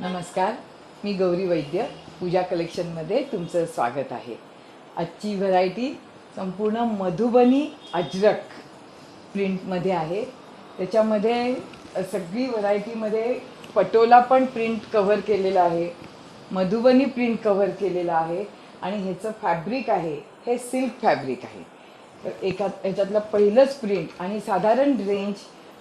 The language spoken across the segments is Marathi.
नमस्कार, मी गौरी वैद्य पूजा कलेक्शनमध्ये तुमचं स्वागत आहे। आजची व्हरायटी संपूर्ण मधुबनी अजरक प्रिंटमध्ये आहे। त्याच्यामध्ये सगळी व्हरायटीमध्ये पटोला पण प्रिंट कव्हर केलेला आहे, मधुबनी प्रिंट कव्हर केलेला आहे आणि ह्याचं फॅब्रिक आहे हे सिल्क फॅब्रिक आहे। तर ह्याच्यातलं पहिलंच प्रिंट आणि साधारण रेंज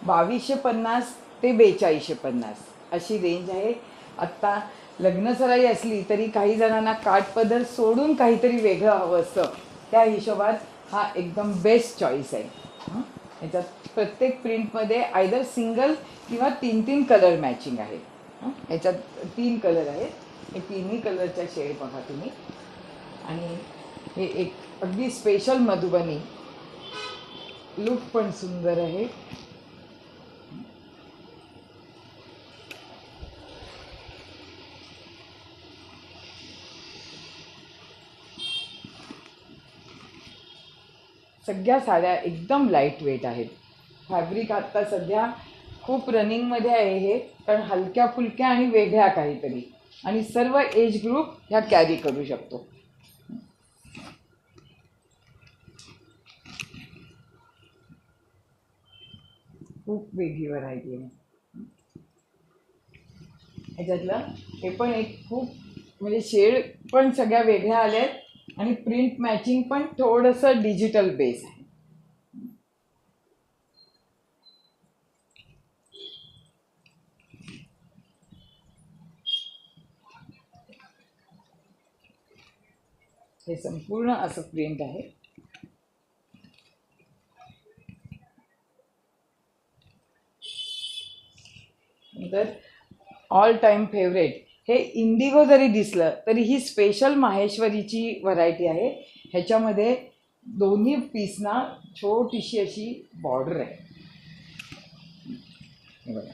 2250 ते 4250 अशी रेंज आहे। आत्ता लग्नसराई असली तरी काही जणांना काठपदर सोडून काहीतरी वेगळं हवं असतं, त्या हिशोबात हा एकदम बेस्ट चॉईस आहे। ह्याच्यात प्रत्येक प्रिंटमध्ये आयदर सिंगल किंवा 3 कलर मॅचिंग आहे। ह्याच्यात 3 कलर आहेत, हे तिन्ही कलरच्या शेड बघा तुम्ही। आणि हे एक अगदी स्पेशल मधुबनी लुक पण सुंदर आहे। सगळ्या साड्या एकदम लाईट वेट आहेत। फॅब्रिक आत्ता सध्या खूप रनिंगमध्ये आहे हे, कारण हलक्या फुलक्या आणि वेगळ्या काहीतरी, आणि सर्व एज ग्रुप ह्या कॅरी करू शकतो। खूप वेगळी व्हरायटी आहे ह्याच्यातलं। हे पण एक खूप म्हणजे शेड पण सगळ्या वेगळ्या आल्या आहेत आणि प्रिंट मॅचिंग पण थोडंसं डिजिटल बेस आहे। हे संपूर्ण असं प्रिंट आहे। नंतर ऑल टाइम फेवरेट हे इंडिगो जरी दिसलं तरी ही स्पेशल माहेश्वरीची व्हरायटी आहे। ह्याच्यामध्ये दोन्ही पीसना छोटीशी अशी बॉर्डर आहे। हे बघा,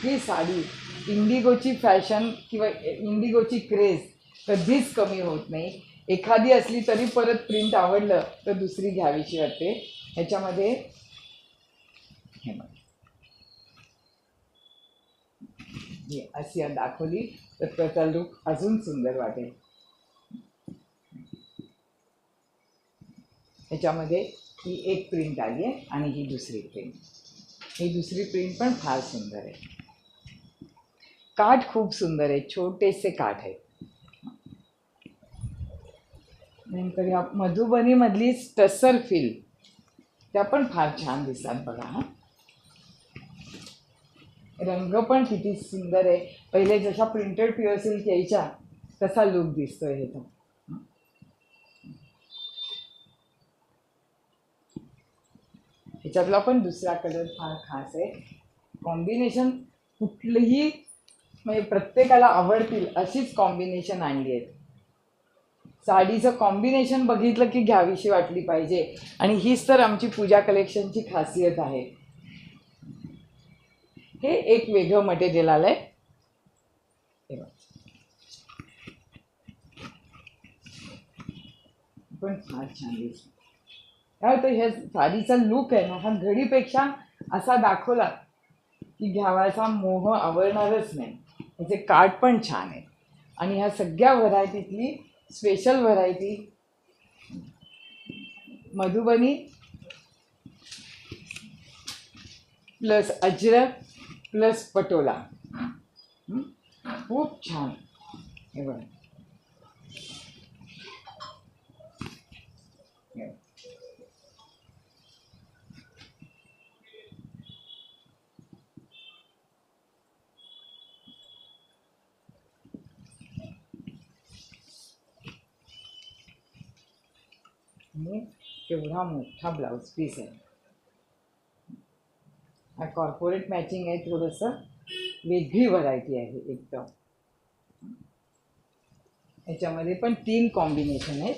ही साडी इंडिगोची फॅशन किंवा इंडिगोची क्रेज कधीच कमी होत नाही। एखादी असली तरी परत प्रिंट आवडलं तर दुसरी घ्यावीशी वाटते। ह्याच्यामध्ये हे बघा, अशी दाखवली तर त्याचा लुक अजून सुंदर वाटेल। ह्याच्यामध्ये ही एक प्रिंट आली आहे आणि ही दुसरी प्रिंट, ही दुसरी प्रिंट पण फार सुंदर आहे। काठ खूप सुंदर आहे, छोटेसे काठ आहेत। नंतर या मधुबनी मधली टसर फील त्या पण फार छान दिसतात बघा। हा रंग पण किती सुंदर आहे, पहिले जशा प्रिंटेड प्युअर सिल्क यायच्या तसा लुक दिसतोय ह्याचा। ह्याच्यातला पण दुसरा कलर फार खास आहे। कॉम्बिनेशन कुठलीही म्हणजे प्रत्येकाला आवडतील अशीच कॉम्बिनेशन आणली आहेत। साडीचं कॉम्बिनेशन बघितलं की घ्यावीशी वाटली पाहिजे, आणि हीच तर आमची पूजा कलेक्शनची खासियत आहे। हे एक वेगळं मटेरियल आलंय, पण फार छान दिसतं। काय होतं, ह्या साडीचा लुक आहे ना, हा घडीपेक्षा असा दाखवला की घ्यावायचा मोह आवरणारच नाही। ह्याचे काठ पण छान आहे आणि ह्या सगळ्या व्हरायटीतली special variety Madhubani plus Ajrak plus Patola, खूप छान। हे बघा, केवढा मोठा ब्लाउज पीस आहे। हा कॉर्पोरेट मॅचिंग आहे, थोडंसं वेगळी व्हरायटी आहे एकदम। ह्याच्यामध्ये पण 3 कॉम्बिनेशन आहेत।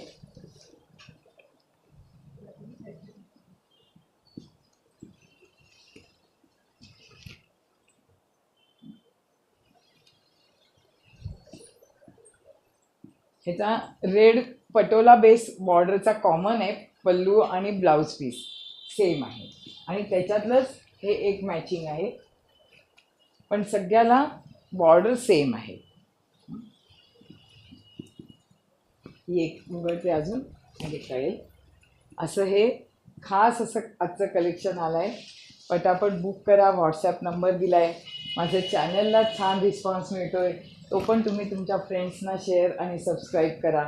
ह्याचा रेड पटोला बेस बॉर्डरचा कॉमन आहे, पल्लू आणि ब्लाउज पीस सेम आहे आणि त्याच्यातलंच हे एक मॅचिंग आहे। पण सगळ्याला बॉर्डर सेम आहे. ही एक उघडते अजून म्हणजे कळेल. असं हे खास असं आजचं कलेक्शन आलं आहे. पटापट बुक करा. व्हॉट्सॲप नंबर दिला आहे. माझ्या चॅनलला छान रिस्पॉन्स मिळतो आहे, तो पण तुम्ही तुमच्या फ्रेंड्सना शेअर आणि सबस्क्राईब करा.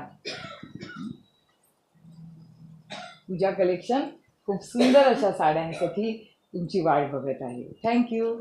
पूजा कलेक्शन खूप सुंदर अशा साड्यांसाठी तुमची वाट बघत आहे. थँक्यू.